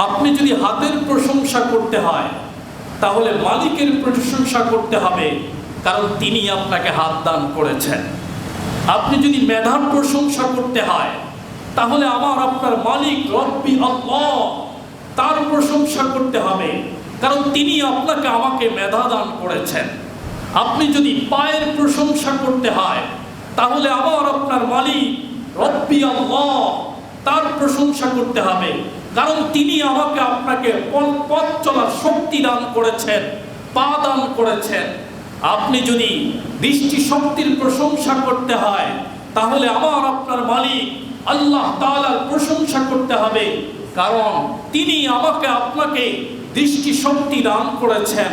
আপনি যদি হাতের প্রশংসা করতে হয় তাহলে মালিকের প্রশংসা করতে হবে, কারণ তিনি আপনাকে হাত দান করেছেন। আপনি যদি মেধার প্রশংসা করতে হয় তাহলে আমার আপনার মালিক রব্বি আল্লাহ, তার প্রশংসা করতে হবে, কারণ তিনি আপনাকে আমাকে মেধা দান করেছেন। আপনি যদি পায়ের প্রশংসা করতে হয় তাহলে আমার আপনার মালিক রব্বি আল্লাহ, তার প্রশংসা করতে হবে, কারণ তিনি আমাকে আপনাকে পথ চলার শক্তি দান করেছেন, পা দান করেছেন। আপনি যদি দৃষ্টি শক্তির প্রশংসা করতে হয় তাহলে আমার আপনার মালিক আল্লাহ তাআলার প্রশংসা করতে হবে, কারণ তিনি আমাকে আপনাকে দৃষ্টি শক্তি দান করেছেন।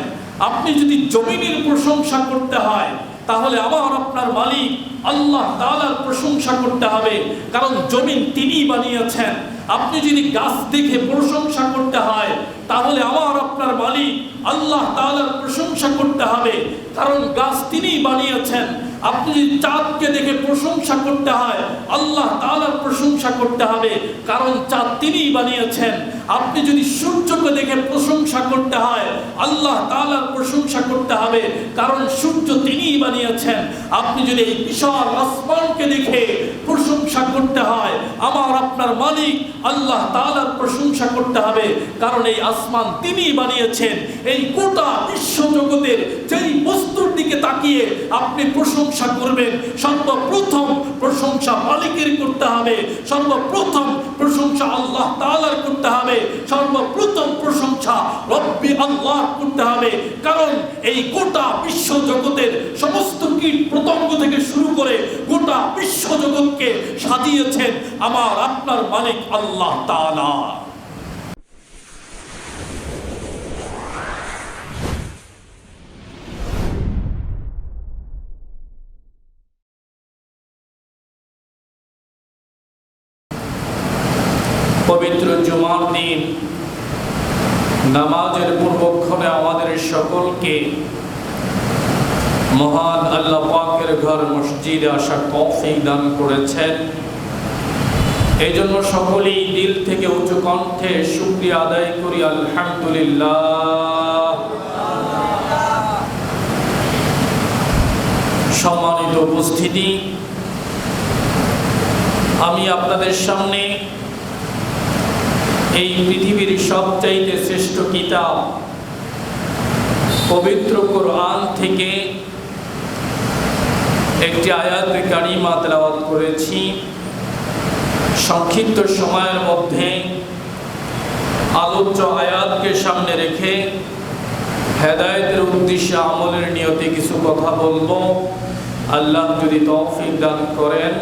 আপনি যদি জমিনের প্রশংসা করতে হয় তাহলে আমার আপনার মালিক আল্লাহ তাআলার প্রশংসা করতে হবে, কারণ জমিন তিনিই বানিয়েছেন। আপনি যদি গাছ দেখে প্রশংসা করতে হয় তাহলে আমার আপনার মালিক আল্লাহ তাআলার প্রশংসা করতে হবে, কারণ গাছ তিনিই বানিয়েছেন। আপনি যদি চাঁদকে দেখে প্রশংসা করতে হয় আল্লাহ তাআলার প্রশংসা করতে হবে, কারণ চাঁদ তিনিই বানিয়েছেন। আপনি যদি সূর্যকে দেখে প্রশংসা করতে হয় আল্লাহ তাআলার প্রশংসা করতে হবে, কারণ সূর্য তিনিই বানিয়েছেন। আপনি যদি এই বিশাল আসমানকে দেখে প্রশংসা করতে হয় আমার আপনার মালিক আল্লাহ তাআলার প্রশংসা করতে হবে, কারণ এই আসমান তিনিই বানিয়েছেন। এই গোটা বিশ্ব জগতের যেই বস্তুর দিকে তাকিয়ে আপনি প্রশংসা করবেন, সর্বপ্রথম প্রশংসা মালিকের করতে হবে, সর্বপ্রথম প্রশংসা আল্লাহ তাআলার করতে হবে, সর্বপ্রথম প্রশংসা রব্বি আল্লাহ করতে হবে, কারণ এই গোটা বিশ্ব জগতের সমস্ত কীট পতঙ্গ থেকে শুরু করে গোটা বিশ্ব জগৎকে সাজিয়েছেন আমার আপনার মালিক আল্লাহ তাআলা। পবিত্র জুমার দিন নামাজের পূর্বক্ষণে আমাদের সকলকে মহান আল্লাহ পাকের ঘর মসজিদে আসার তৌফিক দান করেছেন। এই জন্য সকলেই দিল থেকে উঁচু কণ্ঠে শুকরিয়া আদায় করি আলহামদুলিল্লাহ। সম্মানিত উপস্থিতি, আমি আপনাদের সামনে এই পৃথিবীর সবচাইতে শ্রেষ্ঠ কিতাব পবিত্র কোরআন থেকে একটি আয়াত কারিমা তেলাওয়াত করেছি। সংক্ষিপ্ত সময়ের মধ্যে আলোচ্য আয়াতকে সামনে রেখে হেদায়েতের উদ্দেশ্যে আমলের নিয়তে কিছু কথা বলবো। আল্লাহ যদি তৌফিক দান করেন,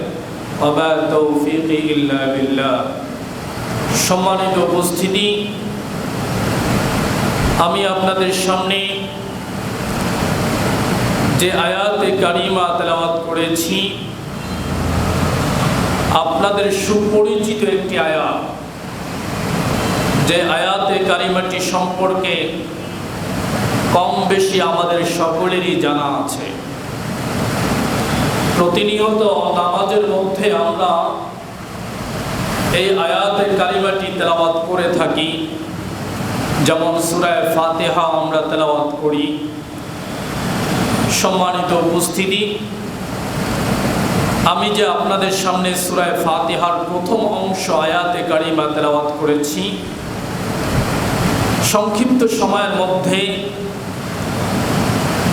ওয়া তাওফীকি ইল্লা বিল্লাহ। সম্মানিত উপস্থিতি, আমি আপনাদের সামনে যে আয়াতে কারিমা তেলাওয়াত করেছি আপনাদের সুপরিচিত একটি আয়াত, যে আয়াতে কারিমাটি সম্পর্কে কম বেশি আমাদের সকলেরই জানা আছে। প্রতিনিয়ত নামাজের মধ্যে আমরা এই আয়াতে কারিমাটি তেলাওয়াত করে থাকি, যেমন সূরা ফাতিহা আমরা তেলাওয়াত করি। সম্মানিত উপস্থিতি, আমি যে আপনাদের সামনে সূরা ফাতিহার প্রথম অংশ আয়াতে কারিমা তেলাওয়াত করেছি, সংক্ষিপ্ত সময়ের মধ্যে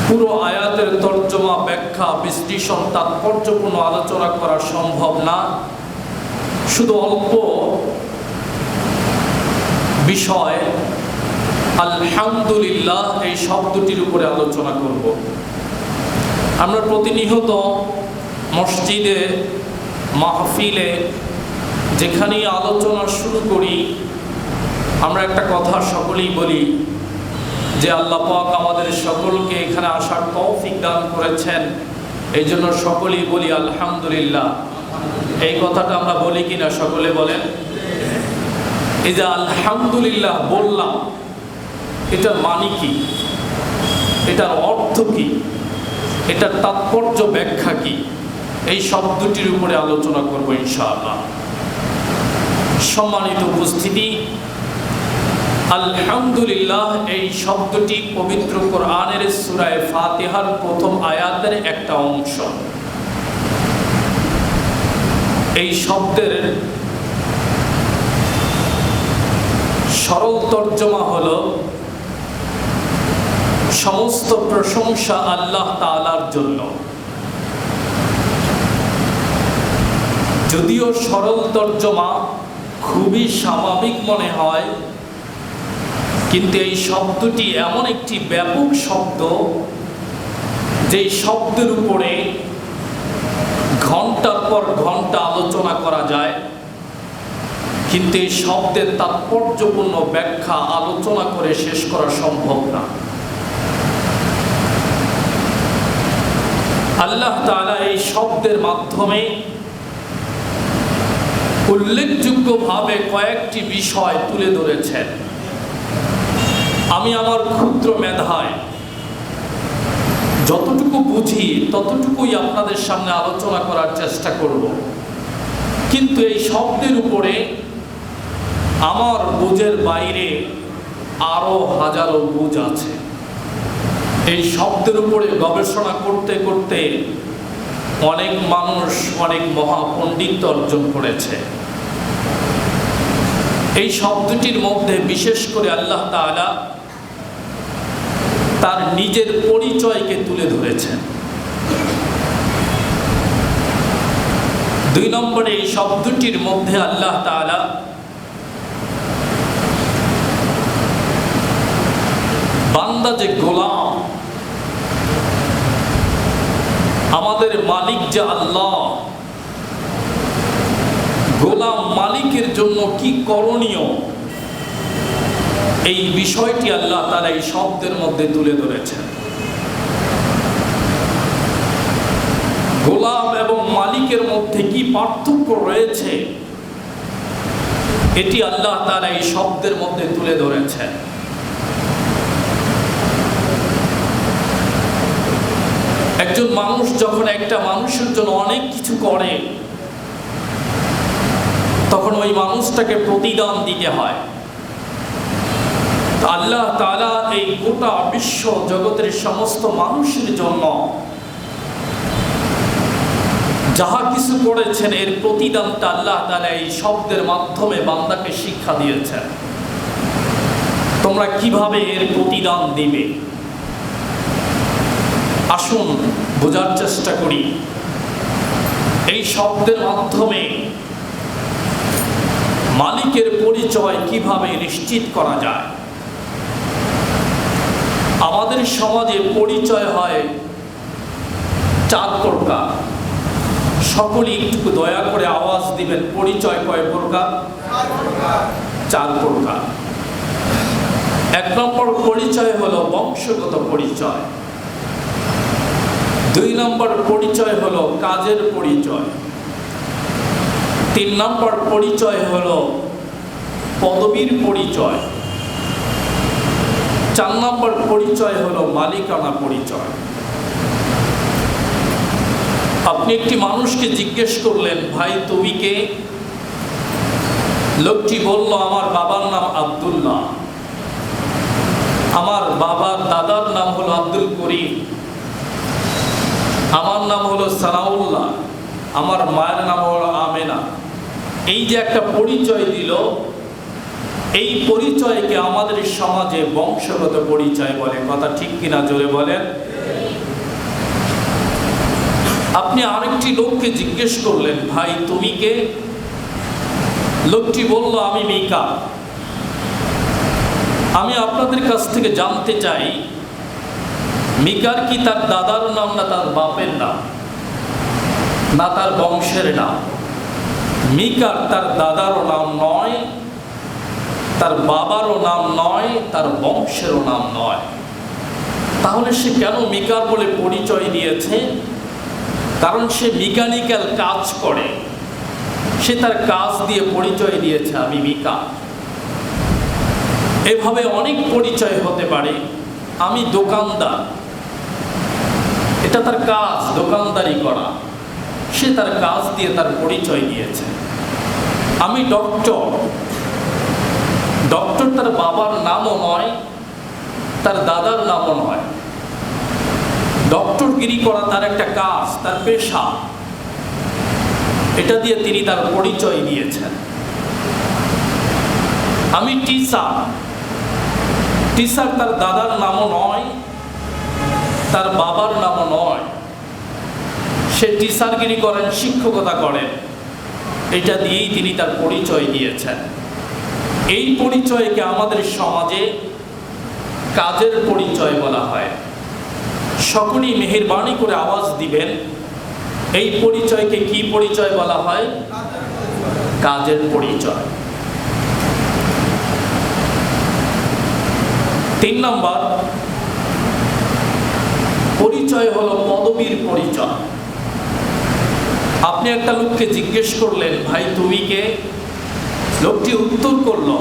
পুরো আয়াতের তর্জমা, ব্যাখ্যা, বিশ্লেষণ, তাৎপর্যপূর্ণ আলোচনা করা সম্ভব না। শুধু অল্প বিষয় আলহামদুলিল্লাহ এই শব্দটির উপরে আলোচনা করব। আমরা প্রতিনিয়ত মসজিদে, মাহফিলে যেখানেই আলোচনা শুরু করি আমরা একটা কথা সকলেই বলি যে আল্লাহ পাক আমাদের সকলকে এখানে আসার তৌফিক দান করেছেন, এই জন্য সকলেই বলি আলহামদুলিল্লাহ। এই কথাটা আমরা বলি কিনা সকলে বলেন? এই যে আলহামদুলিল্লাহ বললাম, এটার মানে কি, এটার অর্থ কি, এটার তাৎপর্য ব্যাখ্যা কি, এই শব্দটির উপরে আলোচনা করব ইনশাআল্লাহ। সম্মানিত উপস্থিতি, আলহামদুলিল্লাহ এই শব্দটি পবিত্র কোরআনের সূরা ফাতিহার প্রথম আয়াতের একটা অংশ। এই শব্দের সরল তর্জমা হলো সমস্ত প্রশংসা আল্লাহ তাআলার জন্য। যদিও সরল তর্জমা খুবই স্বাভাবিক মনে হয়, কিন্তু এই শব্দটি এমন একটি ব্যাপক শব্দ যে শব্দের উপরে ঘন্টার পর ঘন্টা আলোচনা করা যায়, কিন্তু এই শব্দের তাৎপর্যপূর্ণ ব্যাখ্যা আলোচনা করে শেষ করা সম্ভব না। আল্লাহ তাআলা এই শব্দের মাধ্যমে উল্লেখযোগ্যভাবে কয়েকটি বিষয় তুলে ধরেছেন। আমি আমার ক্ষুদ্র মেধায় যতটুকু বুঝি ততটুকুই আপনাদের সামনে আলোচনা করার চেষ্টা করব, কিন্তু এই শব্দের উপরে আমার বুঝের বাইরে আরো হাজারো বুঝ আছে। এই শব্দের উপরে গবেষণা করতে করতে অনেক মানুষ অনেক মহাপণ্ডিত অর্জন করেছে। এই শব্দটির মধ্যে বিশেষ করে আল্লাহ তাআলা তার নিজের পরিচয়কে তুলে ধরেছেন। 2 নম্বরে এই শব্দটির মধ্যে আল্লাহ তাআলা বান্দা যে গোলাম, আমাদের মালিক যে আল্লাহ, গোলাম মালিকের জন্য কি করণীয়, এই বিষয়টি আল্লাহ তাআলা এই শব্দের মধ্যে তুলে ধরেছেন। গোলাম এবং মালিকের মধ্যে কি পার্থক্য রয়েছে, এটি আল্লাহ তাআলা এই শব্দের মধ্যে তুলে ধরেছেন। একজন মানুষ যখন একটা মানুষের জন্য অনেক কিছু করে, তখন ওই মানুষটাকে প্রতিদান দিতে হয়। আল্লাহ তাআলা এই গোটা বিশ্ব জগতের সমস্ত মানুষের জন্য যাহা কিছু করেছেন এর প্রতিদানটা আল্লাহ তাআলা এই শব্দের মাধ্যমে বান্দাকে শিক্ষা দিয়েছেন। তোমরা কিভাবে এর প্রতিদান দিবে, আসুন বোঝার চেষ্টা করি। এই শব্দের মাধ্যমে মালিকের পরিচয় কিভাবে নিশ্চিত করা যায়। আমাদের সমাজে পরিচয় হয় 4 প্রকার। সকলেই একটু দয়া করে আওয়াজ দিবেন, পরিচয় কয় প্রকার? 4 প্রকার। 1 নম্বর পরিচয় হলো বংশগত পরিচয়। 2 নম্বর পরিচয় হলো কাজের পরিচয়। 3 নম্বর পরিচয় হলো পদবীর পরিচয়। 4 নম্বর পরিচয় হলো মালিকানা পরিচয়। আপনি একটি মানুষকে জিজ্ঞেস করলেন, ভাই তুমি কে? লোকটি বলল, আমার বাবার নাম আব্দুল্লাহ, আমার বাবার দাদার নাম হলো আব্দুল করিম, আমার নাম হলো সানাউল্লাহ, আমার মায়ের নাম হলো আমেনা। এই যে একটা পরিচয় দিল, এই পরিচয়কে আমাদের সমাজে বংশগত পরিচয় বলে। কথা ঠিক কিনা জোরে বলেন। আপনি আরেকটি লোককে জিজ্ঞেস করলেন, ভাই তুমি কে? লোকটি বলল, আমি মিকা। আমি আপনাদের কাছ থেকে জানতে চাই, মিকার কি তার দাদার নাম, না তার বাপের নাম, না তার বংশের নাম? মিকার তার দাদারও নাম নয়, তার বাবারও নাম নয়, তার বংশেরও নাম নয়। তাহলে সে কেন মিকার বলে পরিচয় দিয়েছে? কারণ সে মেকানিক্যাল কাজ করে, সে তার কাজ দিয়ে পরিচয় দিয়েছে আমি মিকা। এভাবে অনেক পরিচয় হতে পারে। আমি দোকানদার, এটা তার কাজ, দোকানদারি করা, সে তার কাজ দিয়ে তার পরিচয় দিয়েছে। আমি ডক্টর, ডক্টর তার বাবার নামও নয়, তার দাদার নামও নয়। ডক্টরগিরি করা তার একটা কাজ, তার পেশা। এটা দিয়ে তিনি তার পরিচয় দিয়েছেন। আমি টিচার। টিচার তার দাদার নামও নয়, তার বাবার নামও নয়। সে টিচারগিরি করেন, শিক্ষকতা করেন। এটা দিয়েই তিনি তার পরিচয় দিয়েছেন। এই পরিচয়কে আমাদের সমাজে কাজের পরিচয় বলা হয়। সকলেই মেহেরবানি করে আওয়াজ দিবেন, এই পরিচয়কে কি পরিচয় বলা হয়? কাজের পরিচয়। 3 নম্বর পরিচয় হলো পদবীর পরিচয়। আপনি একটা লোককে জিজ্ঞেস করলেন, ভাই তুমি কে? লোকটি উত্তর করলো,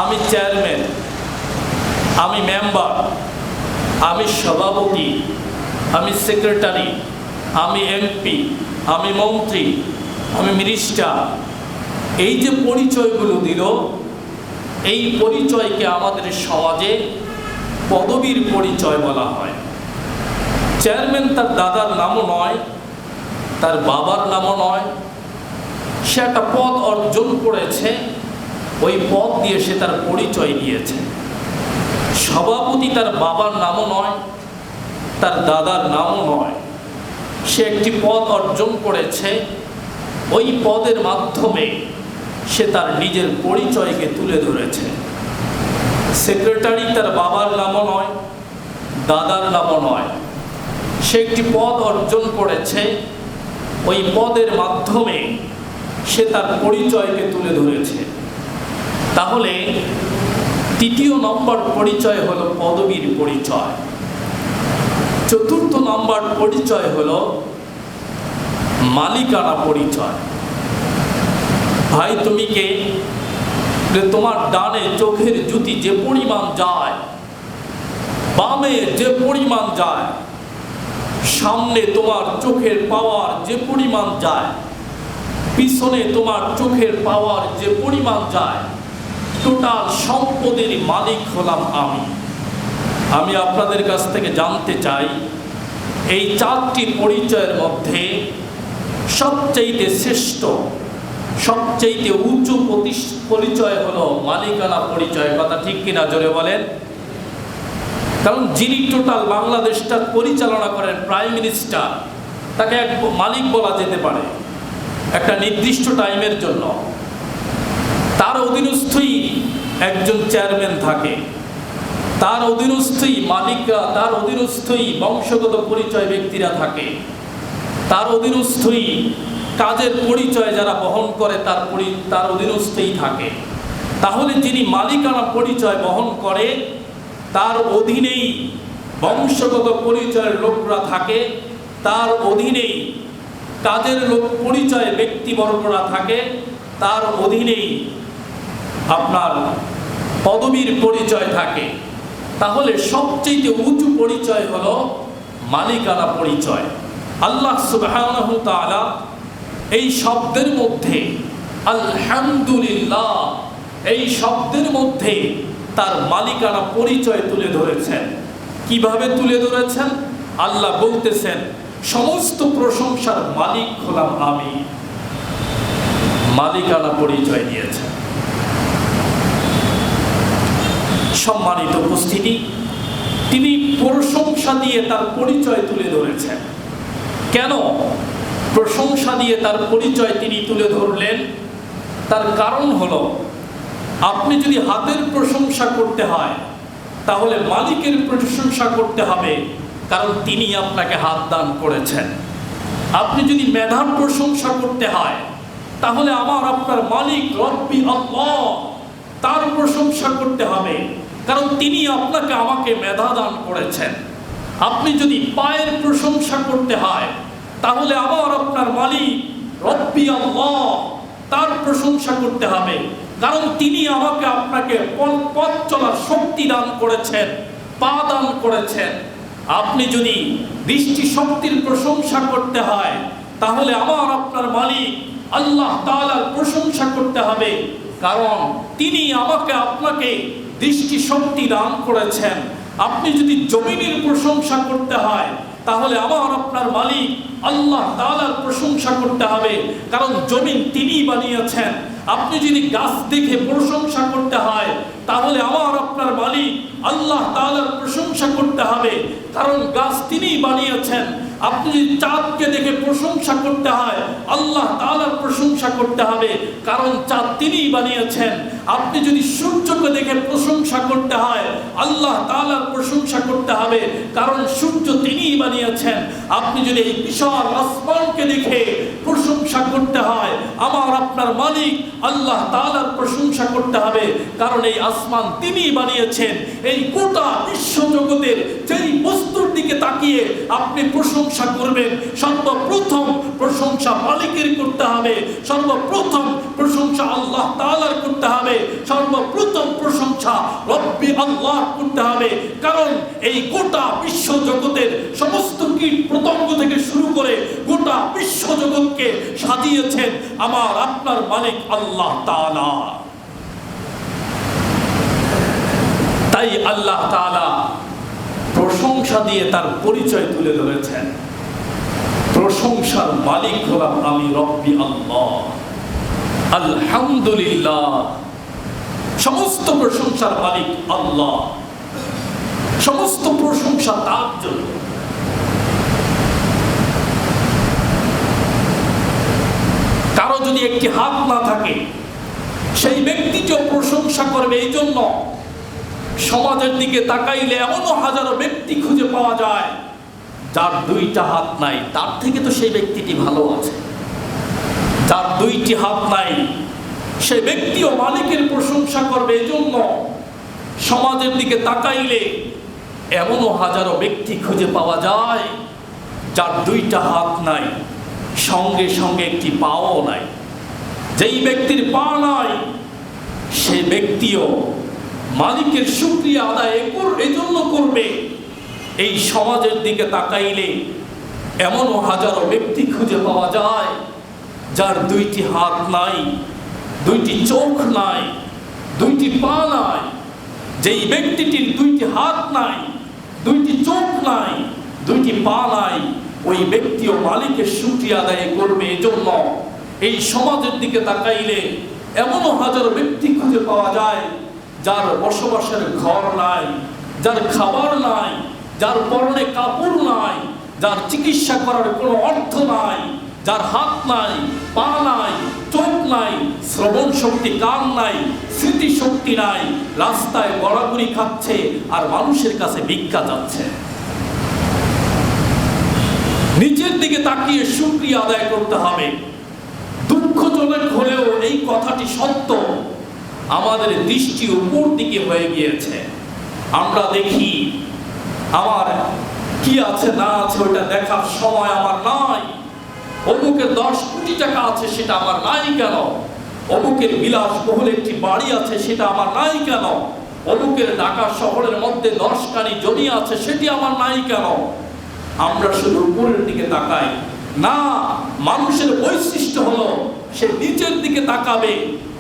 আমি চেয়ারম্যান, আমি মেম্বার, আমি সভাপতি, আমি সেক্রেটারি, আমি এমপি, আমি মন্ত্রী, আমি মিনিস্টার। এই যে পরিচয়গুলো দিল, এই পরিচয়কে আমাদের সমাজে পদবীর পরিচয় বলা হয়। চেয়ারম্যান তার দাদার নামও নয়, তার বাবার নামও নয়। সে একটা পদ অর্জন করেছে, ওই পদ দিয়ে সে তার পরিচয় দিয়েছে। সভাপতি তার বাবার নামও নয়, তার দাদার নামও নয়। সে একটি পদ অর্জন করেছে, ওই পদের মাধ্যমে সে তার নিজের পরিচয়কে তুলে ধরেছে। সেক্রেটারি তার বাবার নামও নয়, দাদার নামও নয়। সে একটি পদ অর্জন করেছে, ওই পদের মাধ্যমে সে তার পরিচয়কে তুলে ধরেছে। তাহলে 3 নম্বর পরিচয় হলো পদবীর পরিচয়। 4 নম্বর পরিচয় হলো মালিকানা পরিচয়। ভাই তুমি কে? তোমার ডানে চোখের জ্যোতি যে পরিমাণ যায়, বামে যে পরিমাণ যায়, সামনে তোমার চোখের পাওয়ার যে পরিমাণ যায়, পিছনে তোমার চোখের পাওয়ার যে পরিমাণ যায়, টোটাল সম্পদের মালিক হলাম আমি। আমি আপনাদের কাছ থেকে জানতে চাই, এই 4টি পরিচয়ের মধ্যে সবচেয়ে শ্রেষ্ঠ, সবচেয়ে উঁচু পরিচয় হলো মালিকানা পরিচয়। কথা ঠিক কিনা জোরে বলেন? কারণ যিনি টোটাল বাংলাদেশটা পরিচালনা করেন, প্রাইম মিনিস্টার, তাকে এক মালিক বলা যেতে পারে একটা নির্দিষ্ট টাইমের জন্য। তার অধীনস্থই একজন চেয়ারম্যান থাকে, তার অধীনস্থই মালিকরা, তার অধীনস্থই বংশগত পরিচয় ব্যক্তিরা থাকে, তার অধীনস্থই কাজের পরিচয় যারা বহন করে তার অধীনস্থই থাকে। তাহলে যিনি মালিকানা পরিচয় বহন করে, তার অধীনেই বংশগত পরিচয়ের লোকরা থাকে, তার অধীনেই কাজের লোক পরিচয় ব্যক্তিবর্গরা থাকে, তার অধীনেই আপনার পদবীর পরিচয় থাকে। তাহলে সবচেয়ে উঁচু পরিচয় হলো মালিকানা পরিচয়। আল্লাহ সুবহানাহু তাআলা এই শব্দের মধ্যে আলহামদুলিল্লাহ, এই শব্দের মধ্যে তার মালিকানা পরিচয় তুলে ধরেছেন। কিভাবে তুলে ধরেছেন? আল্লাহ বলতেছেন, সমস্ত প্রশংসার মালিক হলাম আমি। মালিকানা পরিচয় দিয়েছেন। সম্মানিত উপস্থিতি, তিনি প্রশংসা দিয়ে তার পরিচয় তুলে ধরেছেন। কেন প্রশংসা দিয়ে তার পরিচয় তিনি তুলে ধরলেন? তার কারণ হলো, আপনি যদি হাতের প্রশংসা করতে হয়, তাহলে মালিকের প্রশংসা করতে হবে, কারণ তিনি আপনাকে হাত দান করেছেন। আপনি যদি মেধার প্রশংসা করতে হয়, তাহলে আমার আপনার মালিক রব্বি আল্লাহ, তার প্রশংসা করতে হবে, কারণ তিনি আপনাকে আমাকে মেধা দান করেছেন। আপনি যদি পায়ের প্রশংসা করতে হয়, তাহলে আমার আপনার মালিক রব্বি আল্লাহ, তার প্রশংসা করতে হবে, কারণ তিনি আমাকে আপনাকে পথ চলার শক্তি দান করেছেন, পা দান করেছেন। আপনি যদি দৃষ্টি শক্তির প্রশংসা করতে হয়, তাহলে আমার আপনার মালিক আল্লাহ তাআলার প্রশংসা করতে হবে, কারণ তিনি আমাকে আপনাকে দৃষ্টি শক্তি দান করেছেন। আপনি যদি জমিনের প্রশংসা করতে হয় তাহলে আমার আপনার মালিক আল্লাহ তাআলার প্রশংসা করতে হবে, কারণ জমিন তিনিই বানিয়েছেন। আপনি যদি গাছ দেখে প্রশংসা করতে হয় তাহলে আমার আপনার মালিক আল্লাহ তাআলার প্রশংসা করতে হবে, কারণ গাছ তিনিই বানিয়েছেন। আপনি যদি চাঁদকে দেখে প্রশংসা করতে হয় আল্লাহ তাআলার প্রশংসা করতে হবে, কারণ চাঁদ তিনিই বানিয়েছেন। আপনি যদি সূর্যকে দেখে প্রশংসা করতে হয় আল্লাহ তাআলার প্রশংসা করতে হবে, কারণ সূর্য তিনিই বানিয়েছেন। আপনি যদি এই বিশাল আসমানকে দেখে প্রশংসা করতে হয় আমার আপনার মালিক আল্লাহ তাআলার প্রশংসা করতে হবে, কারণ এই আসমান তিনিই বানিয়েছেন। এই গোটা বিশ্ব জগতের যেই বস্তুর দিকে তাকিয়ে আপনি প্রশংসা করবেন, সর্বপ্রথম প্রশংসা মালিকের করতে হবে, সর্বপ্রথম প্রশংসা আল্লাহ তাআলার করতে হবে, সর্বপ্রথম প্রশংসা রব্বি আল্লাহ করতে হবে, কারণ এই গোটা বিশ্ব জগতের সমস্ত কীট পতঙ্গ থেকে শুরু করে গোটা বিশ্ব জগৎকে সাজিয়েছেন আমার আপনার মালিক আল্লাহ তাআলা। তাই আল্লাহ তাআলা প্রশংসা দিয়ে তার পরিচয় তুলে ধরেছেন। প্রশংসার মালিক হলাম আমি রব্বি আল্লাহ, আলহামদুলিল্লাহ। সমস্ত প্রশংসার মালিক আল্লাহ, সমস্ত প্রশংসা তার জন্য। কারো যদি একটি হাত না থাকে সেই ব্যক্তিকেও প্রশংসা করবে। এই জন্য সমাজের দিকে তাকাইলে এমনও হাজারো ব্যক্তি খুঁজে পাওয়া যায় যার দুইটা হাত নাই, তার থেকে তো সেই ব্যক্তিটি ভালো আছে। যার দুইটি হাত নাই সেই ব্যক্তিও মালিকের প্রশংসা করবে। এই জন্য সমাজের দিকে তাকাইলে এমনও হাজারো ব্যক্তি খুঁজে পাওয়া যায় যার দুইটা হাত নাই, সঙ্গে সঙ্গে একটি পাও নাই। যেই ব্যক্তির পা নাই সে ব্যক্তিও মালিকের শুকরিয়া আদায় এজন্য করবে। এই সমাজের দিকে তাকাইলে এমনও হাজারো ব্যক্তি খুঁজে পাওয়া যায় যার দুইটি হাত নাই, দুইটি চোখ নাই, দুইটি পা নাই। যেই ব্যক্তিটির দুইটি হাত নাই, দুইটি চোখ নাই, দুইটি পা নাই, ওই ব্যক্তিও মালিকের শুকরিয়া আদায় করবে। এজন্য এই সমাজের দিকে তাকাইলে এমনও হাজারো ব্যক্তি খুঁজে পাওয়া যায় যার বসবাসের ঘর নাই, যার খাবার নাই, যার পরনে কাপড় নাই, যার চিকিৎসা করার কোনো অর্থ নাই, যার হাত নাই, পা নাই, চোখ নাই, শ্রবণ শক্তি কান নাই, স্মৃতি শক্তি নাই, রাস্তায় গড়াগড়ি খাচ্ছে আর মানুষের কাছে ভিক্ষা যাচ্ছে। নিচের দিকে তাকিয়ে শুকরিয়া আদায় করতে হবে। দুঃখজনক হলেও এই কথাটি সত্য, আমাদের দৃষ্টি উপর দিকে হয়ে গিয়েছে। আমরা দেখি আমার কি আছে না আছে ওটা দেখার সময় আমার নাই। অমুকের 10 কোটি টাকা আছে সেটা আমার নাই কেন? অমুকের বিলাসবহুল একটি বাড়ি আছে সেটা আমার নাই কেন? অমুকের ঢাকা শহরের মধ্যে 10 কানি জমি আছে সেটি আমার নাই কেন? আমরা শুধু উপরের দিকে তাকাই না। মানুষের বৈশিষ্ট্য হলো সে নিচের দিকে তাকাবে।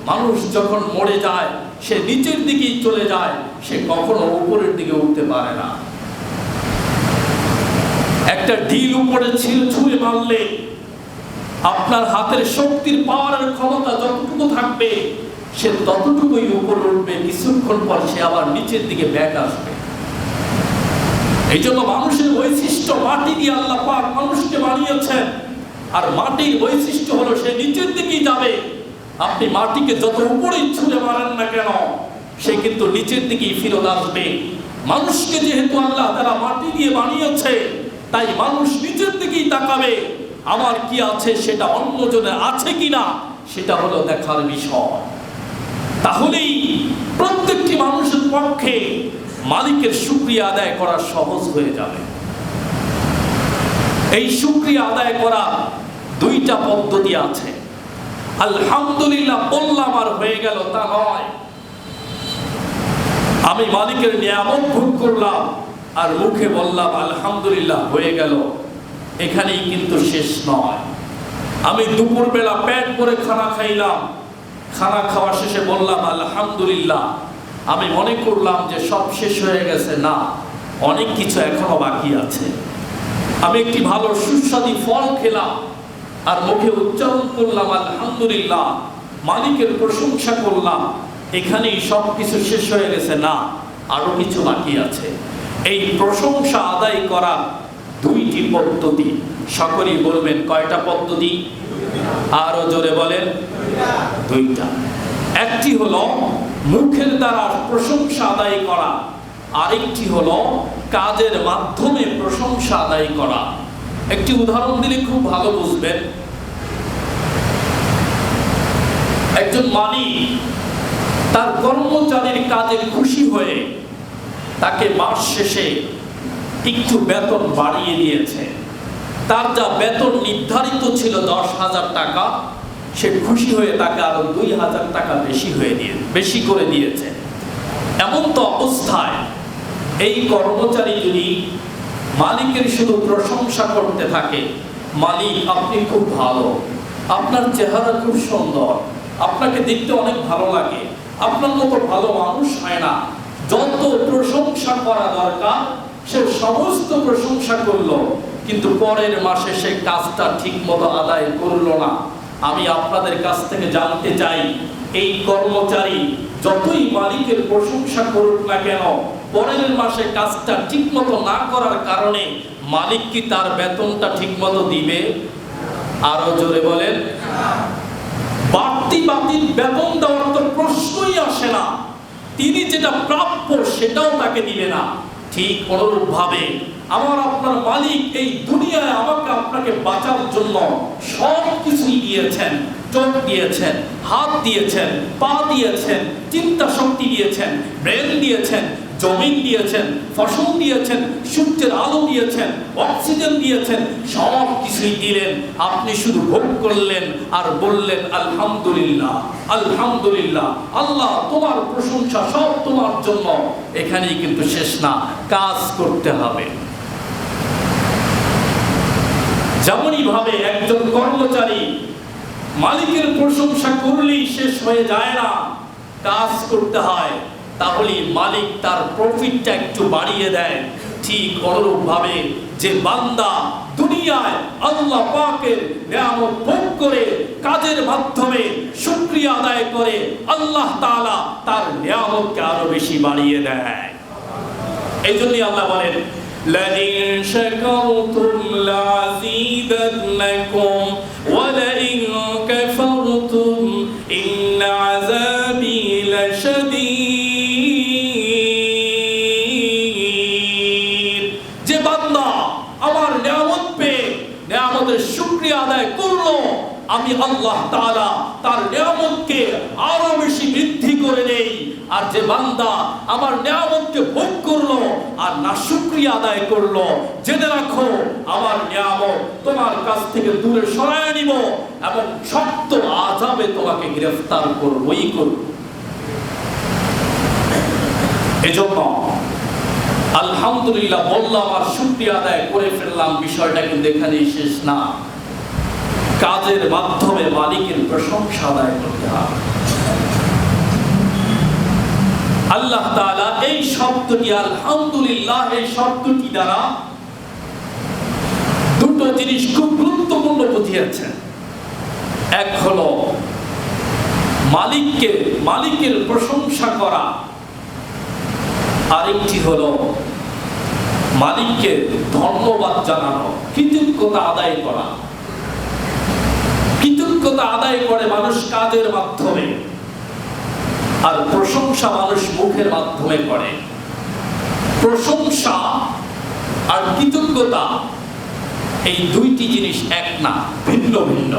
মানুষ যখন মরে যায় সে নিচের দিকেই চলে যায়, সে কখনো উপরের দিকে উঠতে পারে না। একটা ঢিল উপরে ছুঁড়ে মারলে আপনার হাতের শক্তির পাওয়ারের ক্ষমতা যতটুকু থাকবে সে ততটুকুই উপরে উঠবে, কিছুক্ষণ পর সে আবার নিচের দিকে ব্যাক আসবে। এই জন্য মানুষের বৈশিষ্ট্য, মাটি দিয়ে আল্লাহ পাক মানুষকে বানিয়েছেন, আর মাটির বৈশিষ্ট্য হলো সে নিচের দিকেই যাবে। আপনি মাটিকে যত উপরেই ছুঁড়ে মারেন না কেন সে কিন্তু নিচের দিকেই ফিরত আসবে। মানুষকে যেহেতু আল্লাহ তারা মাটি দিয়ে বানিয়েছে তাই মানুষ নিচের দিকেই তাকাবে। আমার কি আছে সেটা অন্যজনের আছে কিনা সেটা হলো দেখার বিষয়। তাহলেই প্রত্যেকটি মানুষের পক্ষে মালিকের শুকরিয়া আদায় করা সহজ হয়ে যাবে। এই শুকরিয়া আদায় করা দুইটা পদ্ধতি আছে। আলহামদুলিল্লাহ বললাম আর হয়ে গেল তা নয়। আমি মালিকের নিয়ামত ভোগ করলাম আর মুখে বললাম আলহামদুলিল্লাহ হয়ে গেল, এখানেই কিন্তু শেষ নয়। আমি দুপুরবেলা পেট ভরে খানা খাইলাম, খানা খাওয়া শেষে বললাম আলহামদুলিল্লাহ, আমি মনে করলাম যে সব শেষ হয়ে গেছে। না, অনেক কিছু এখনো বাকি আছে। আমি একটি ভালো সুস্বাদু ফল খেলাম আর মুখে উচ্চারণ করলাম আলহামদুলিল্লাহ, মালিকের প্রশংসা করলাম, এখানেই সব কিছু শেষ হয়ে গেছে। না, আরো কিছু বাকি আছে। এই প্রশংসা আদায় করার দুইটি পদ্ধতি। সকলেই বলবেন কয়টা পদ্ধতি? আরো জোরে বলেন। দুইটা। একটি হলো মুখের দ্বারা প্রশংসা আদায় করা, আরেকটি হলো কাজের মাধ্যমে প্রশংসা আদায় করা। একটি উদাহরণ দিলে খুব ভালো বুঝবেন। একজন মালিক তার কর্মচারীর কাজে খুশি হয়ে তাকে মাস শেষে একটু বেতন বাড়িয়ে দিয়েছে। তার যা বেতন নির্ধারিত ছিল 10,000 টাকা, সে খুশি হয়ে তাকে আরো 2,000 টাকা বেশি করে দিয়েছে। এমন তো অবস্থায় এই কর্মচারী যদি মালিকের শুধু প্রশংসা করতে থাকে, মালিক আপনি খুব ভালো, আপনার চেহারা খুব সুন্দর, আপনাকে দেখতে অনেক ভালো লাগে, আপনার মতো ভালো মানুষ হয় না, যত প্রশংসা করা দরকার সে সমস্ত প্রশংসা করলো, কিন্তু পরের মাসে সে কাজটা ঠিক মতো আদায় করলো না। আমি আপনাদের কাছ থেকে জানতে চাই, এই কর্মচারী যতই মালিকের প্রশংসা করুক না কেন, পরের মাসে কাজটা ঠিক মতো না করার কারণে মালিক কি তার বেতনটা ঠিক মতো দিবে? আরো জোরে বলেন। বাড়তি বেতন দেওয়ার তো প্রশ্নই আসে না। তিনি যেটা প্রাপ্য সেটাও তাকে দিবে না। ঠিক অনুরূপ ভাবে আমার আপনার মালিক এই দুনিয়ায় আমাকে আপনাকে বাঁচার জন্য সব কিছুই দিয়েছেন। চোখ দিয়েছেন, হাত দিয়েছেন, পা দিয়েছেন, চিন্তা শক্তি দিয়েছেন, ব্রেন দিয়েছেন, জমিন দিয়েছেন, ফসল দিয়েছেন, সূর্যের আলো দিয়েছেন, অক্সিজেন দিয়েছেন, সব কিছুই দিলেন। আপনি শুধু ভোগ করলেন আর বললেন আলহামদুলিল্লাহ, আলহামদুলিল্লাহ, আল্লাহ তোমার প্রশংসা, সব তোমার জন্য। এখানেই কিন্তু শেষ না, কাজ করতে হবে। যেমনই ভাবে একজন কর্মচারী মালিকের প্রশংসা করলেই শেষ হয়ে যায় না, কাজ করতে হয়, তাহলে মালিক তার প্রফিটটা একটু বাড়িয়ে দেয়। ঠিক অনুরূপ ভাবে যে বান্দা দুনিয়ায় আল্লাহ পাকের নিয়ামত ভোগ করে কাজের মাধ্যমে শুকরিয়া আদায় করে, আল্লাহ তাআলা তার নিয়ামতকে আরো বেশি বাড়িয়ে দেয়। এই জন্যই আল্লাহ বলেন لئن شكرتم لأزيدنكم ولئن كفرتم إن عذابي لشديد। যে বান্দা আমার নিয়ামত পেয়ে নিয়ামতের শুকরিয়া আদায় করলো, আমি আল্লাহ তাআলা তার নিয়ামতকে আরো বেশি বৃদ্ধি করে দেই। আর যে বান্দা আমার নিয়ামতকে ভোগ করলো আর নাশুকরিয়া আদায় করলো, জেনে রাখো আমার নিয়ামত তোমার কাছ থেকে দূরে সরায় নিব এবং শক্ত আযাবে তোমাকে গ্রেফতার করবই করব। এজন্য আলহামদুলিল্লাহ বললাম আর শুকরিয়া আদায় করে ফেললাম, বিষয়টা কিন্তু এখানেই শেষ না। কাজের মাধ্যমে মালিকের প্রশংসা আদায় করতে হবে। আল্লাহ তাআলা এই শব্দটি আলহামদুলিল্লাহ, এই শব্দটি দ্বারা দুটো জিনিস খুব গুরুত্বপূর্ণ বুঝিয়েছেন। এক হলো মালিকের প্রশংসা করা, আরেকটি হলো মালিককে ধন্যবাদ জানানো, কৃতজ্ঞতা আদায় করা। কৃতজ্ঞতা আদায় করে মানুষ কাজের মাধ্যমে, আর প্রশংসা মানুষ মুখের মাধ্যমে করে। প্রশংসা আর কৃতজ্ঞতা এই দুইটি জিনিস এক না, ভিন্ন ভিন্ন।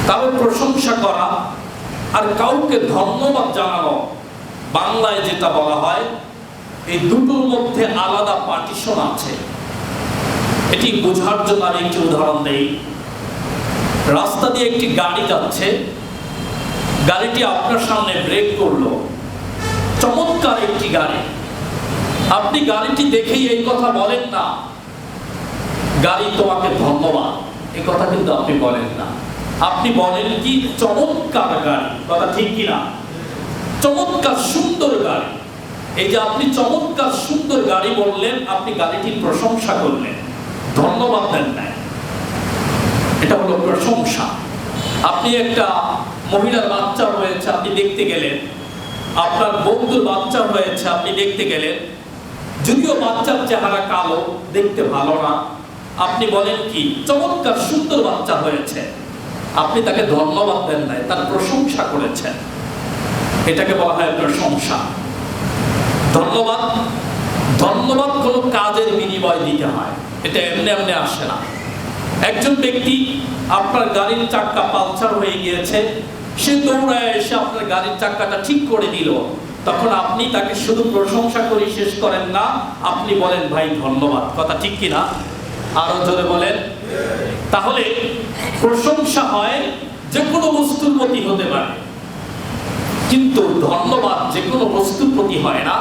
কারো প্রশংসা করা আর কাউকে ধন্যবাদ জানানো, বাংলায় যেটা বলা হয়, এই দুটোর মধ্যে আলাদা পার্টিশন আছে। এটি বোঝার জন্য আমি একটি উদাহরণ দেই। রাস্তা দিয়ে একটি গাড়ি যাচ্ছে, গাড়িটি আপনার সামনে ব্রেক করলো, চমৎকার একটি গাড়ি। আপনি গাড়িটি দেখেই এই কথা বলেন না গাড়ি তোমাকে ধন্যবাদ, এই কথা কিন্তু আপনি বলেন না। আপনি বলেন কি চমৎকার গাড়ি, কথা ঠিক কিনা? চমৎকার সুন্দর গাড়ি। এই যে আপনি চমৎকার সুন্দর গাড়ি বললেন, আপনি গাড়িটির প্রশংসা করলেন, ধন্যবাদ দেন নাই, এটা হলো প্রশংসা। আপনি একটা মহিলার বাচ্চা হয়েছে, আপনি দেখতে গেলেন, আপনার বন্ধুর বাচ্চা হয়েছে, আপনি দেখতে গেলেন, যদিও বাচ্চার চেহারা কালো, দেখতে ভালো না, আপনি বলেন কি চমৎকার সুন্দর বাচ্চা হয়েছে, আপনি তাকে ধন্যবাদ দেন নাই, তার প্রশংসা করেছেন, এটাকে বলা হয় প্রশংসা। ধন্যবাদ, ধন্যবাদ কোনো কাজের বিনিময় দিতে হয়, এটা এমনি এমনি আসে না। একজন ব্যক্তি, আপনার গাড়ির চাক্কা পালচার হয়ে গিয়েছে, সে দৌড়ায় এসে আপনার গাড়ির চাক্কাটা ঠিক করে দিল, তখন আপনি তাকে শুধু প্রশংসা করে শেষ করেন না, আপনি বলেন ভাই ধন্যবাদ, কথা ঠিক কিনা? আরো জোরে বলেন। তাহলে প্রশংসা হয় যে কোনো বস্তুর প্রতি হতে পারে, কিন্তু ধন্যবাদ যে কোনো বস্তুর প্রতি হয় না,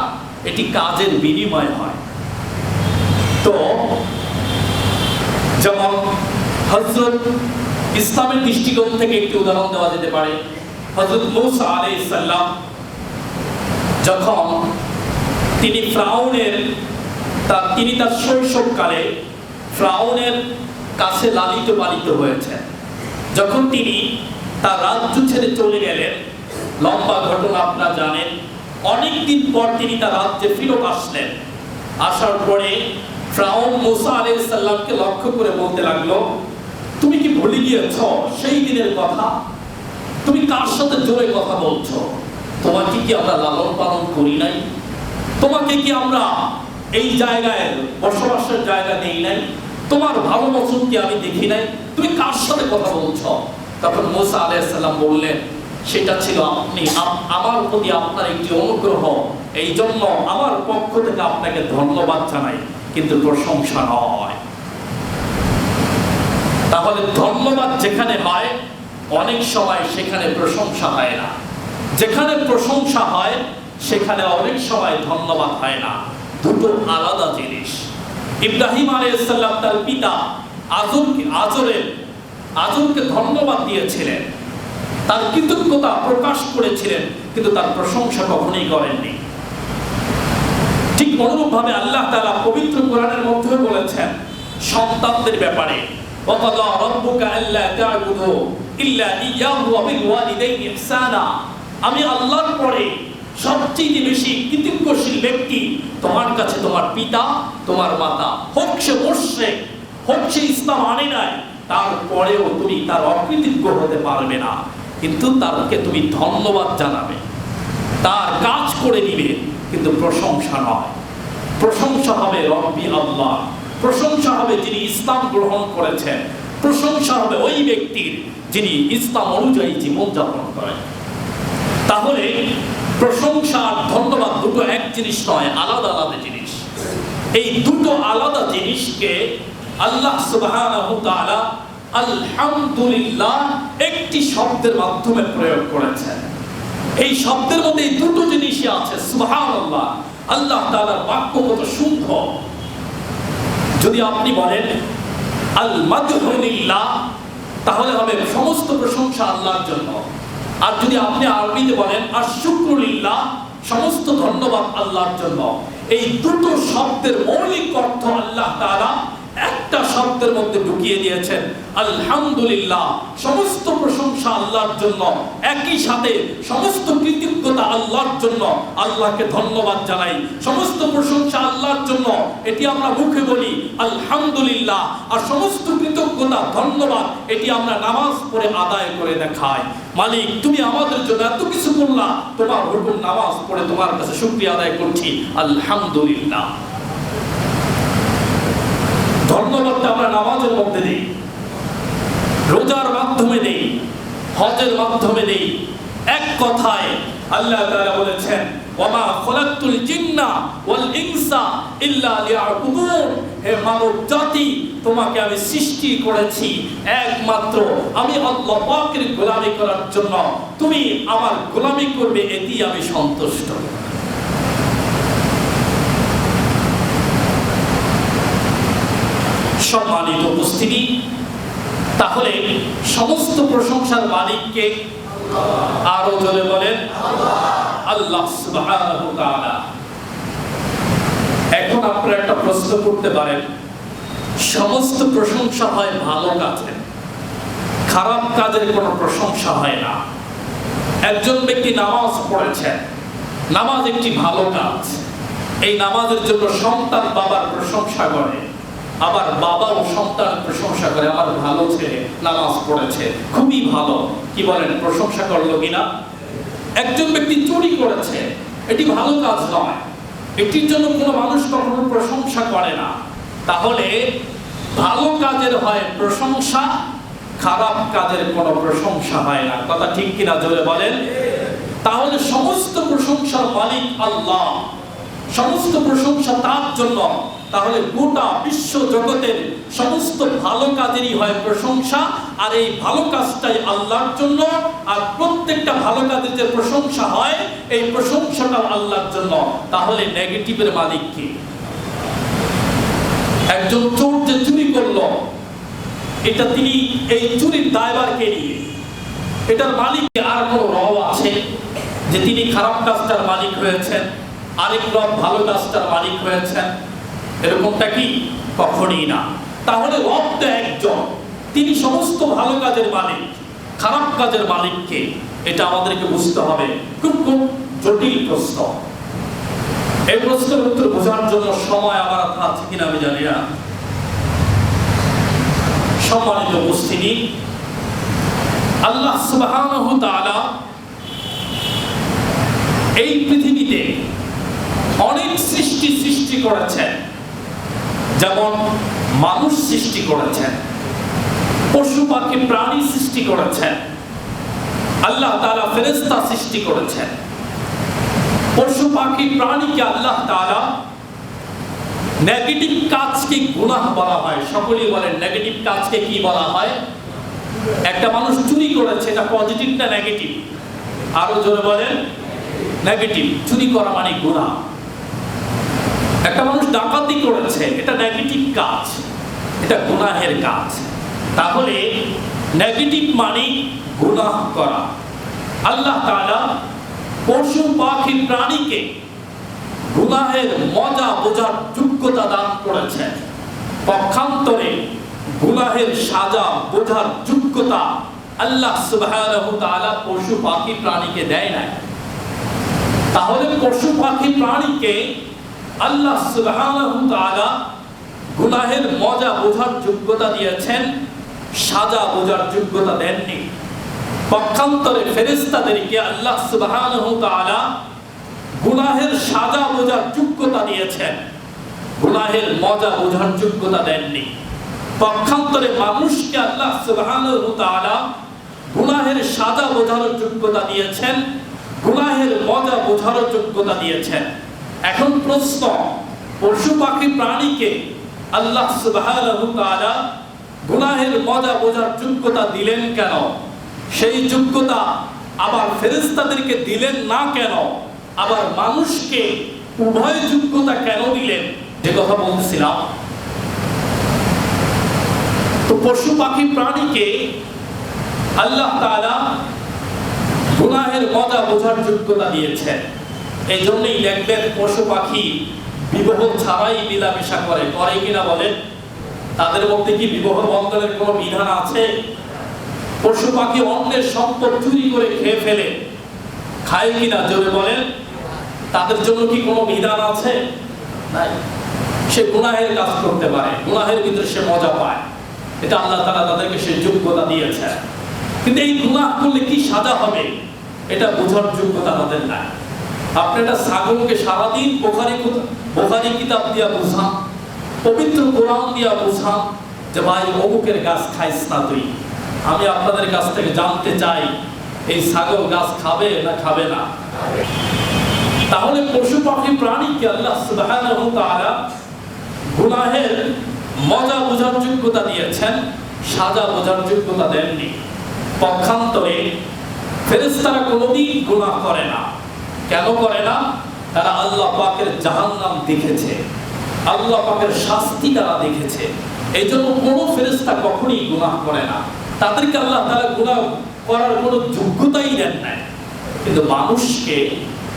এটি কাজের বিনিময় হয়। তো যেমন হযরত ইসলামের দৃষ্টিকোণ থেকে একটি উদাহরণ দেওয়া যেতে পারে। হযরত মূসা আলাইহিস সালাম যখন তিনি তার শৈশবকালে ফ্রাউনের কাছে লালিত পালিত হয়েছেন, যখন তিনি তার রাজ্য ছেড়ে চলে গেলেন, লম্বা ঘটনা আপনারা জানেন, অনেকদিন পর তিনি তার রাজ্যে ফিরত আসলেন। আসার পরে ফ্রাউন মূসা আলাইহিস সালামকে লক্ষ্য করে বলতে লাগলো, তুমি কি ভুলে গিয়েছো সেই দিনের কথা? তুমি কার সাথে জোরে কথা বলছো? তোমাকে কি আমরা লালন পালন করি নাই? তোমাকে কি আমরা এই জায়গায় বসবাসের জায়গা দেই নাই? তোমার ভালো মতন কি আমি দেখি নাই? তুমি কার সাথে কথা বলছো? তখন মূসা আলাইহিস সালাম বললেন, সেটা ছিল আমার প্রতি আপনার একটি অনুগ্রহ, এই জন্য আমার পক্ষ থেকে আপনাকে ধন্যবাদ জানাই, কিন্তু প্রশংসা নয়। তাহলে ধন্যবাদ যেখানে হয়, অনেক সময় সেখানে প্রশংসা হয় না, যেখানে প্রশংসা হয় সেখানে অনেক সময় ধন্যবাদ হয় না, দুটো আলাদা জিনিস। ইব্রাহিম আলাইহিস সালাম তার পিতা আজরকে ধন্যবাদ দিয়েছিলেন, তার কৃতজ্ঞতা প্রকাশ করেছিলেন, কিন্তু তার প্রশংসা কখনোই করেননি। ঠিক অনুরূপভাবে আল্লাহ তাআলা পবিত্র কোরআনের মধ্যে বলেছেন সন্তানদের ব্যাপারে, ওয়াকাদা রাব্বুকা আল্লা তা'বুদু ইল্লা ইয়্যাহু ওয়া বিল ওয়ালিদাইনি ইহসানা। আমি আল্লাহর পরে সবচেয়ে বেশি কৃতজ্ঞশীল ব্যক্তি তোমার কাছে তোমার পিতা, তোমার মাতা, হোক সে মুশরিক, হোক সে ইসলাম আনে নাই, তারপরেও তুমি তার অকৃতজ্ঞ হতে পারবে না, কিন্তু তারকে তুমি ধন্যবাদ জানাবে, তার কাজ করে দিবে, কিন্তু প্রশংসা নয়। প্রশংসা হবে রব্বি আল্লাহ, প্রশংসা হবে যিনি ইসলাম গ্রহণ করেছেন, প্রশংসা হবে ওই ব্যক্তির যিনি ইসলাম অনুযায়ী জীবনযাপন করেন। তাহলে প্রশংসা আর ধন্যবাদ দুটো এক জিনিস নয়, আলাদা আলাদা জিনিস। এই দুটো আলাদা জিনিসকে আল্লাহ সুবহানাহু ওয়া তাআলা আলহামদুলিল্লাহ একটি শব্দের মাধ্যমে প্রয়োগ করেছেন। এই শব্দের মধ্যে এই দুটো জিনিসই আছে, সুবহানাল্লাহ। আল্লাহ তাআলার বাক্য কত সুন্দর। যদি আপনি বলেন আল মাদহু লিল্লাহ, তাহলে হবে সমস্ত প্রশংসা আল্লাহর জন্য। আর যদি আপনি আরবিতে বলেন আশ-শুকরু লিল্লাহ, সমস্ত ধন্যবাদ আল্লাহর জন্য। এই দুটো শব্দের মৌলিক অর্থ আল্লাহ তাআলা একটা শব্দের মধ্যে ঢুকিয়ে দিয়েছেন, আলহামদুলিল্লাহ, সমস্ত প্রশংসা আল্লাহর জন্য। একই সাথে সমস্ত কৃতজ্ঞতা আল্লাহর জন্য, আল্লাহকে ধন্যবাদ জানাই, সমস্ত প্রশংসা আল্লাহর জন্য, এটি আমরা মুখে বলি আলহামদুলিল্লাহ, আর সমস্ত কৃতজ্ঞতা ধন্যবাদ এটি আমরা নামাজ পড়ে আদায় করে দেখাই। মালিক, তুমি আমাদের জন্য এত কিছু করলা, তোমার হুকুম নামাজ পড়ে তোমার কাছে শুকরিয়া আদায় করছি, আলহামদুলিল্লাহ। ধন্যবাদটা আমরা নামাজের মধ্যে দেই, রোজার মাধ্যমে দেই, হজের মাধ্যমে দেই। এক কথায় আল্লাহ তাআলা বলেছেন, ওয়ামা খলাকতুল জিন্না ওয়াল ইনসা ইল্লা লিয়াবুদুন। হে মানব জাতি, তোমাকে আমি সৃষ্টি করেছি একমাত্র আমি আল্লাহ পাকের গোলামি করার জন্য। তুমি আমার গোলামি করবে, এতেই আমি সন্তুষ্ট। সম্মানিত উপস্থিতি, তাহলে সমস্ত প্রশংসার মালিককে? আরো জোরে বলেন আল্লাহ সুবহানাহু ওয়া তাআলা। এখন আপনারা একটা প্রশ্ন করতে পারেন, সমস্ত প্রশংসা হয় ভালো কাজের, খারাপ কাজের কোনো প্রশংসা হয় না। একজন ব্যক্তি নামাজ পড়েছেন, নামাজ একটি ভালো কাজ, এই নামাজের জন্য সন্তান বাবার প্রশংসা করে, আবার বাবাও সন্তানের প্রশংসা করে, আমার ভালো ছেলে নামাজ পড়েছে, খুবই ভালো। কি বলেন, প্রশংসা করলো কিনা? একজন ব্যক্তি চুরি করেছে, এটি ভালো কাজ নয়, এটির জন্য কোনো মানুষ কখনো প্রশংসা করে না। তাহলে ভালো কাজের হয় প্রশংসা, খারাপ কাজের কোনো প্রশংসা হয় না। কথা ঠিক কিনা জোরে বলেন। তাহলে সমস্ত প্রশংসার মালিক আল্লাহ, সমস্ত প্রশংসা তার জন্য। তাহলে গোটা বিশ্ব জগতের সমস্ত ভালো কাজেরই হয় প্রশংসা, আর এই ভালো কাজটাই আল্লাহর জন্য। আর প্রত্যেকটা ভালো কাজের যে প্রশংসা হয়, এই প্রশংসাটাও আল্লাহর জন্য। তাহলে নেগেটিভের মালিক কি? একজন চোর যে চুরি করলো, এটা তিনি এই চুরির দায়ভার কে নিয়ে? এটার মালিক আর কোন রব আছে যে তিনি খারাপ কাজটার মালিক হয়েছেন, আরেক রব ভালো কাজটার মালিক হয়েছেন? এরকমটা কি? কখনই না। তাহলে রব তো একজন, তিনি সমস্ত ভালো কাজের মালিক, খারাপ কাজের মালিককে? এটা আমাদেরকে বুঝতে হবে। খুব খুব জটিল প্রশ্ন। এই প্রশ্নের উত্তর বোঝার জন্য সময় আমার হাতে আছে কিনা আমি জানি না। সম্মানিত উপস্থিতি, আল্লাহ সুবহানাহু ওয়া তাআলা এই পৃথিবীতে অনেক সৃষ্টি করেছেন। যেমন মানুষ সৃষ্টি করেছেন, পশু পাখি প্রাণী সৃষ্টি করেছেন, আল্লাহ তাআলা ফেরেশতা সৃষ্টি করেছেন। পশু পাখি প্রাণীকে আল্লাহ তাআলা নেগেটিভ কাজকে গুনাহ বলা হয়। সকলেই বলেন নেগেটিভ কাজকে কি বলা হয়? একটা মানুষ চুরি করেছে, এটা পজিটিভ না নেগেটিভ? আরো জোরে বলেন নেগেটিভ। চুরি করা মানে গুনাহ। একটা মানুষ ডাকাতি করেছে, এটা নেগেটিভ কাজ, এটা গুনাহের কাজ। তাহলে নেগেটিভ মানে গুনাহ করা। আল্লাহ তাআলা পশু পাখি প্রাণীকে গুনাহের মজা বোঝার যোগ্যতা দান করেছেন। পক্ষান্তরে গুনাহের সাজা বোঝার যোগ্যতা আল্লাহ সুবহানাহু ওয়া তাআলা পশু পাখি প্রাণীকে দেয় না। তাহলে পশু পাখি প্রাণীকে আল্লাহ সুবহানাহু ওয়া তাআলা গুনাহের মজা বোঝার যোগ্যতা দিয়েছেন, সাজা বোঝার যোগ্যতা দেননি। পক্ষান্তরে ফেরেশতাদেরকে আল্লাহ সুবহানাহু ওয়া তাআলা গুনাহের সাজা বোঝার যোগ্যতা দিয়েছেন, গুনাহের মজা বোঝার যোগ্যতা দেননি। পক্ষান্তরে মানুষকে আল্লাহ সুবহানাহু ওয়া তাআলা গুনাহের সাজা বোঝার যোগ্যতা দিয়েছেন, গুনাহের মজা বোঝার যোগ্যতা দিয়েছেন। এখন প্রশ্ন, পশু পাখি প্রাণীকে আল্লাহ সুবহানাহু ওয়া তাআলা গুনাহের মজা বোঝার যোগ্যতা দিলেন কেন? সেই যোগ্যতা আবার ফেরেশতাদেরকে দিলেন না কেন? আবার মানুষকে উভয় যোগ্যতা কেন দিলেন? যে কথা বলছিলাম, তো পশু পাখি প্রাণীকে আল্লাহ তাআলা গুনাহের মজা বোঝার যোগ্যতা দিয়েছেন। এই জন্যই দেখবেন পশু পাখি বিবাহ ছাড়াই মিলামেশা করে কিনা বলেন? তাদের মধ্যে কি বিবাহ বন্ধনের কোনো বিধান আছে? পশু পাখি অন্যের সম্পদ চুরি করে খেয়ে ফেলে, খায় কিনা জোরে বলেন? তাদের জন্য কি কোনো বিধান আছে? নাই। সে গুনাহের কাজ করতে পারে, গুনাহের ভিতরে সে মজা পায়, এটা আল্লাহ তাআলা তাদেরকে সেই যোগ্যতা দিয়েছে। কিন্তু এই গুনাহ করলে কি সাজা হবে, এটা বোঝার যোগ্যতা আমাদের নাই। আপনি একটা ছাগলকে সারাদিন বুখারী কিতাব দিয়া বুঝান, পবিত্র কোরআন দিয়া বুঝান যে ভাই অমুকের গাছ খাইস না তুই। আমি আপনাদের কাছ থেকে জানতে চাই, এই ছাগল গাছ খাবে না খাবে না? তাহলে পশু পাখি প্রাণীকে আল্লাহ সুবহানাহু ওয়া তাআলা গুনাহের মজা বোঝার যোগ্যতা দিয়েছেন, সাজা বোঝার যোগ্যতা দেননি। পক্ষান্তরে ফেরেশতারা কোনোদিন গুনাহ করে না। কেন করে না? তারা আল্লাহ পাকের জাহান্নাম দেখেছে, আল্লাহ পাকের শাস্তি তারা দেখেছে। এই জন্য কোনো ফেরেশতা কখনই গুনাহ করে না, তাদেরকে আল্লাহ তাআলা গুনাহ করার কোনো যোগ্যতাই দেন না। কিন্তু মানুষকে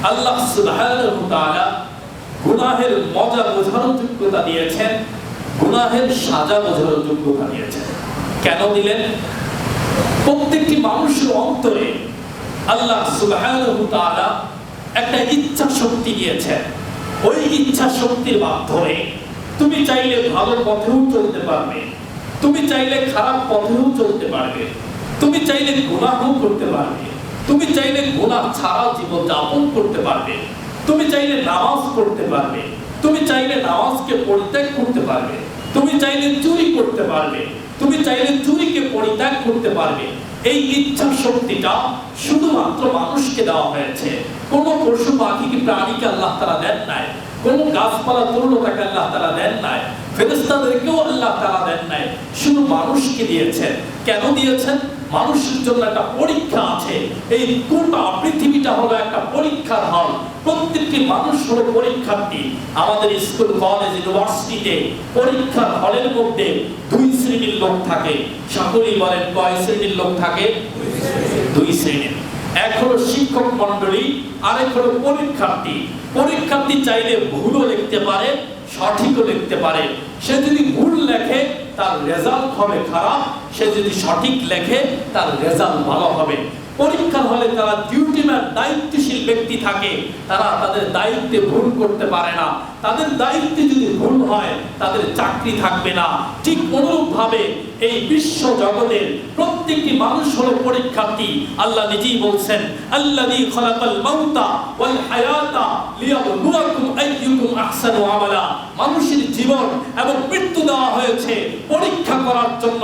আল্লাহ সুবহানাহু ওয়া তাআলা গুনাহের মজা বোঝার যোগ্যতা দিয়েছেন, গুনাহের সাজা বোঝার যোগ্যতা দিয়েছেন। কেন দিলেন? প্রত্যেকটি মানুষের অন্তরে আল্লাহ সুবহানাহু ওয়া তাআলা একটা ইচ্ছা শক্তি দিয়েছেন। ওই ইচ্ছা শক্তির মাধ্যমে তুমি চাইলে ভালো পথেও চলতে পারবে, তুমি চাইলে খারাপ পথেও চলতে পারবে, তুমি চাইলে গুনাহও করতে পারবে, তুমি চাইলে গুনাহ ছাড়া জীবন যাপন করতে পারবে, তুমি চাইলে নামাজ পড়তে পারবে, তুমি চাইলে নামাজকে পরিত্যাগ করতে পারবে, তুমি চাইলে চুরি করতে পারবে, তুমি চাইলে চুরিকে পরিত্যাগ করতে পারবে। এই ইচ্ছা শক্তিটা শুধুমাত্র মানুষকে দেওয়া হয়েছে, কোন পশু পাখিকে প্রাণীকে আল্লাহ তাআলা দেন নাই, কোন গাছপালা তরুলতাকে আল্লাহ তাআলা দেন নাই, ফেরেশতাদেরকেও আল্লাহ তাআলা দেন নাই, শুধু মানুষকে দিয়েছেন। কেন দিয়েছেন? মানুষের জন্য একটা পরীক্ষা আছে। এই গোটা পৃথিবীটা হলো একটা পরীক্ষার হল, প্রত্যেকটি মানুষ হলো পরীক্ষার্থী। আমাদের স্কুল কলেজ ইউনিভার্সিটিতে পরীক্ষার হলের মধ্যে দুই শ্রেণীর লোক থাকে। সকলেই বলেন কয় শ্রেণীর লোক থাকে? দুই শ্রেণীর। এক হলো শিক্ষক মণ্ডলী, আরেক হলো পরীক্ষার্থী। পরীক্ষার্থী চাইলে ভুলও লিখতে পারে, সঠিকও লিখতে পারে। সে যদি ভুল লেখে তার রেজাল্ট হবে খারাপ, সে যদি সঠিক লেখে তার রেজাল্ট ভালো হবে। পরীক্ষার হলে তারা ডিউটিম্যান দায়িত্বশীল ব্যক্তি থাকে, তারা তাদের দায়িত্বে ভুল করতে পারে না। তাদের দায়িত্বে যদি ভুল হয় তাদের চাকরি থাকবে না। ঠিক অনুরূপ ভাবে এই বিশ্ব জগতের প্রত্যেকটি মানুষ হলো পরীক্ষার্থী। আল্লাহ নিজেই বলছেন, আল্লাযী খালাকাল মাউতা ওয়াল হায়াতা লিয়াবলুয়াকুম আইয়ুকুম আহসানু আমালা। মানুষের জীবন এবং মৃত্যু দেওয়া হয়েছে পরীক্ষা করার জন্য।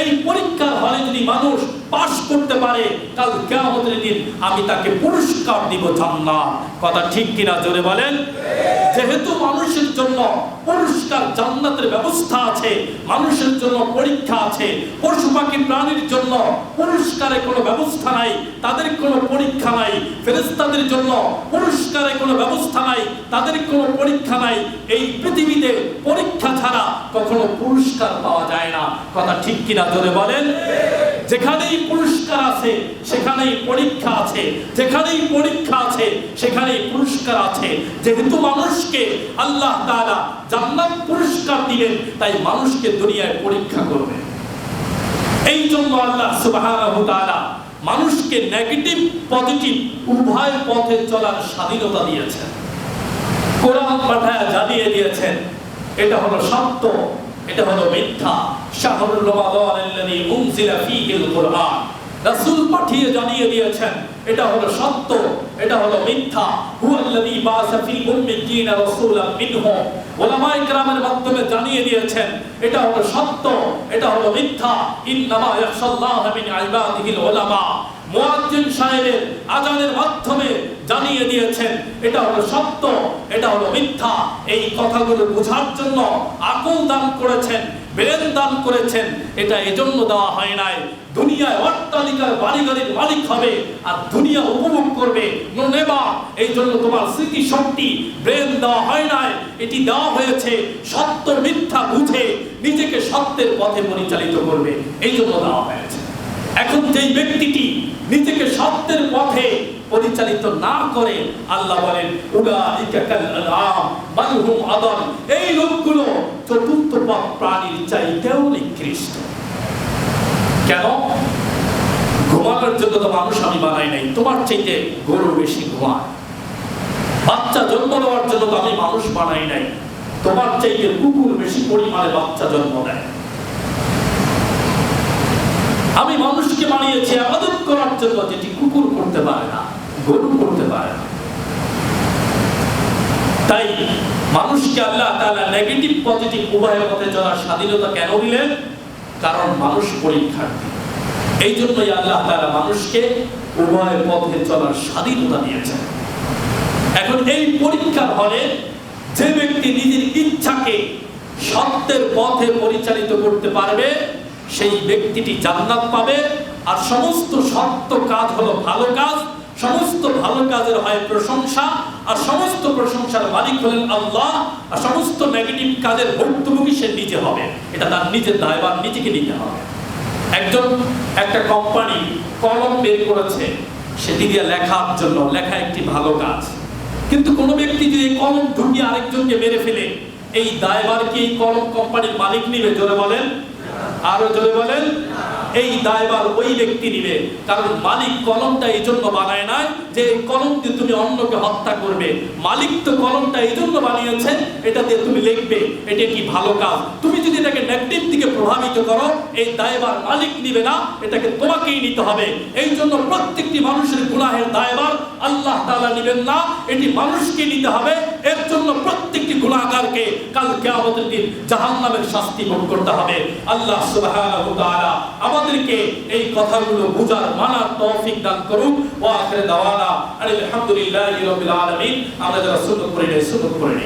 এই পরীক্ষার হলে যদি মানুষ পাস করতে পারে, কাল কিয়ামতের দিন আমি তাকে পুরস্কার দিব জান্নাত। কথা ঠিক কিনা জোরে বলেন? যেহেতু মানুষের জন্য পুরস্কার জান্নাতের ব্যবস্থা আছে, মানুষের জন্য পরীক্ষা আছে। পশু পাখি প্রাণীর জন্য পুরস্কারের কোনো ব্যবস্থা নাই, তাদের কোনো পরীক্ষা নাই। ফেরেশতাদের জন্য পুরস্কারের কোনো ব্যবস্থা নাই, তাদের কোনো পরীক্ষা নাই। এই পৃথিবীতে পরীক্ষা ছাড়া কখনো পুরস্কার পাওয়া যায় না। কথা ঠিক কিনা জোরে বলেন? যেখানেই পুরস্কার আছে সেখানেই পরীক্ষা আছে, যেখানেই পরীক্ষা আছে সেখানেই পুরস্কার আছে। যেহেতু মানুষকে আল্লাহ তাআলা জান্নাত পুরস্কার দিলেন, তাই মানুষকে দুনিয়ায় পরীক্ষা করবেন। এই জন্য আল্লাহ সুবহানাহু ওয়া তাআলা মানুষকে নেগেটিভ পজিটিভ উভয় পথে চলার স্বাধীনতা দিয়েছেন। কোরআন পাঠায় জানিয়ে দিয়েছেন এটা হলো সত্য, এটা হলো মিথ্যা। শাহরুর রমাদানাল্লাযী উনজিলা ফীহিল কুরআন, রাসূল পাঠিয়ে জানিয়ে দিয়েছেন এটা হলো সত্য, এটা হলো মিথ্যা। হুয়াল্লাযী বাআসা ফিল উম্মিয়্যিনা রাসূলাম মিনহুম, উলামায়ে কেরামের মাধ্যমে জানিয়ে দিয়েছেন এটা হলো সত্য, এটা হলো মিথ্যা। ইন্নামা ইয়াখশাল্লাহা মিন ইবাদিহিল উলামা, মুয়াজ্জিন সাহেবের আযানের মাধ্যমে জানিয়ে দিয়েছেন এটা হলো সত্য, এটা হলো মিথ্যা। এই কথাগুলো বোঝার জন্য আকল দান করেছেন, ব্রেন দান করেছেন। এটা এজন্য দেওয়া হয় নাই দুনিয়ায় অট্টালিকার বাড়িগাড়ির মালিক হবে আর দুনিয়া উপভোগ করবে, নো নেভার। এই জন্য তোমার স্মৃতি শক্তি ব্রেন দেওয়া হয় নাই, এটি দেওয়া হয়েছে সত্য মিথ্যা বুঝে নিজেকে সত্যের পথে পরিচালিত করবে, এই জন্য দেওয়া হয়েছে। এখন যেই ব্যক্তিটি নিজেকে সত্যের পথে পরিচালিত না করে, আল্লাহ বলেন উলাইকা কাল আনআম বাল হুম আদাল, এই লোকগুলো চতুর্থ পথ প্রাণীর চাইতেও নিকৃষ্ট। কেন? ঘুমানোর জন্য তো মানুষ আমি বানাই নাই, তোমার চাইতে গরু বেশি ঘুমায়। বাচ্চা জন্ম দেওয়ার জন্য তো আমি মানুষ বানাই নাই, তোমার চাইতে কুকুর বেশি পরিমাণে বাচ্চা জন্ম দেয়। আমি মানুষকে বানিয়েছি ইবাদত করার জন্য, যেটি কুকুর করতে পারে না, গরু করতে পারে না। তাই মানুষকে আল্লাহ তাআলা নেগেটিভ পজিটিভ উভয় পথে চলার স্বাধীনতা কেন দিলেন? কারণ মানুষ পরীক্ষার্থী। এই জন্যই আল্লাহ তাআলা মানুষকে উভয় পথে চলার স্বাধীনতা দিয়েছেন। এখন এই পরীক্ষার হলে যে ব্যক্তি নিজের ইচ্ছাকে সত্যের পথে পরিচালিত করতে পারবে, সেই ব্যক্তিটি জান্নাত পাবে। আর সমস্ত সত্য কাজ হলো ভালো কাজ, সমস্ত ভালো কাজের হয় প্রশংসা, আর সমস্ত প্রশংসার মালিক হলেন আল্লাহ, আর সমস্ত নেগেটিভ কাজের ভুক্তভোগী সে নিজে হবে। এটা তার নিজের দায়ভার নিজেকে নিতে হবে। একজন একটা কোম্পানি কলম বের করেছে সেটি দিয়ে লেখার জন্য, লেখা একটি ভালো কাজ, কিন্তু কোনো ব্যক্তি যদি কলম ঢুকিয়ে আরেকজনকে মেরে ফেলে, এই দায়ভার কি এই কলম কোম্পানির মালিক নিবে? জোরে বলেন, আরো জোরে বলেন। এই দায়ভার ওই ব্যক্তি নিবে, কারণ মালিক কলমটা এই জন্য বানায় নাই যে এই কলম দিয়ে তুমি অন্যকে হত্যা করবে। মালিক তো কলমটা এই জন্য বানিয়েছে এটা দিয়ে তুমি লিখবে, এটা কি ভালো কাজ। তুমি যদি এটাকে নেগেটিভ দিকে প্রভাবিত করো, এই দায়ভার মালিক নিবে না, এটাকে তোমাকেই নিতে হবে। এই জন্য প্রত্যেকটি মানুষের গুনাহের দায়ভার আল্লাহ তাআলা নেবেন না, এটি মানুষকে নিতে হবে। এর জন্য প্রত্যেকটি গুনাহগারকে কাল কিয়ামতের দিন জাহান্নামের শাস্তি ভোগ করতে হবে। আল্লাহ সুবহানাহু ওয়া তাআলা আমাদেরকে এই কথাগুলো বুঝার, মানার তৌফিক দান করুন। ওয়া আখির দাওয়ানা আলহামদুলিল্লাহি রাব্বিল আলামিন। আমরা যারা সুন্নাত পড়ি সুন্নাত পড়ি।